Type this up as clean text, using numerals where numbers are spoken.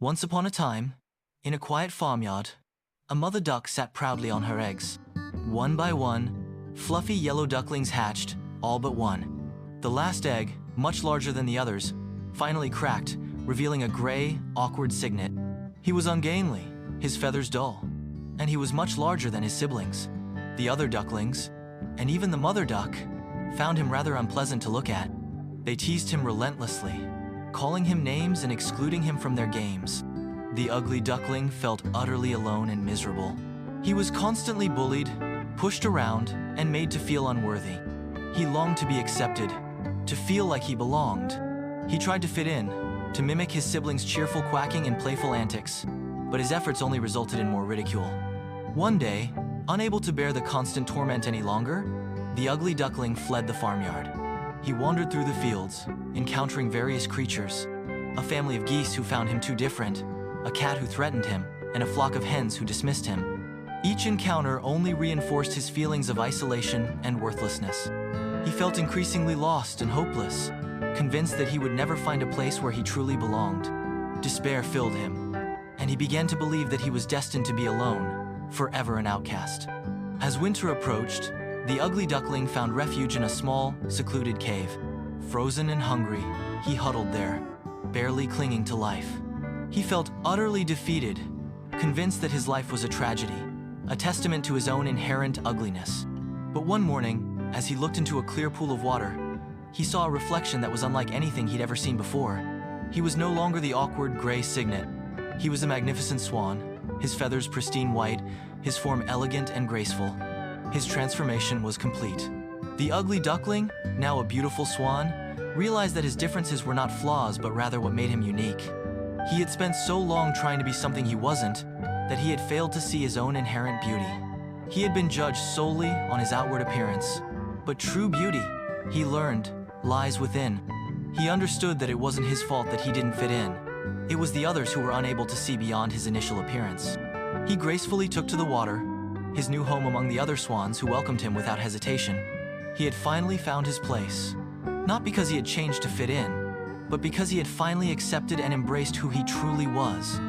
Once upon a time, in a quiet farmyard, a mother duck sat proudly on her eggs. One by one, fluffy yellow ducklings hatched, all but one. The last egg, much larger than the others, finally cracked, revealing a gray, awkward cygnet. He was ungainly, his feathers dull, and he was much larger than his siblings. The other ducklings, and even the mother duck, found him rather unpleasant to look at. They teased him relentlessly, calling him names and excluding him from their games. The ugly duckling felt utterly alone and miserable. He was constantly bullied, pushed around, and made to feel unworthy. He longed to be accepted, to feel like he belonged. He tried to fit in, to mimic his siblings' cheerful quacking and playful antics, but his efforts only resulted in more ridicule. One day, unable to bear the constant torment any longer, the ugly duckling fled the farmyard. He wandered through the fields, encountering various creatures, a family of geese who found him too different, a cat who threatened him, and a flock of hens who dismissed him. Each encounter only reinforced his feelings of isolation and worthlessness. He felt increasingly lost and hopeless, convinced that he would never find a place where he truly belonged. Despair filled him, and he began to believe that he was destined to be alone, forever an outcast. As winter approached, the ugly duckling found refuge in a small, secluded cave. Frozen and hungry, he huddled there, barely clinging to life. He felt utterly defeated, convinced that his life was a tragedy, a testament to his own inherent ugliness. But one morning, as he looked into a clear pool of water, he saw a reflection that was unlike anything he'd ever seen before. He was no longer the awkward gray cygnet. He was a magnificent swan, his feathers pristine white, his form elegant and graceful. His transformation was complete. The ugly duckling, now a beautiful swan, realized that his differences were not flaws but rather what made him unique. He had spent so long trying to be something he wasn't that he had failed to see his own inherent beauty. He had been judged solely on his outward appearance, but true beauty, he learned, lies within. He understood that it wasn't his fault that he didn't fit in. It was the others who were unable to see beyond his initial appearance. He gracefully took to the water, his new home among the other swans who welcomed him without hesitation. He had finally found his place, not because he had changed to fit in, but because he had finally accepted and embraced who he truly was.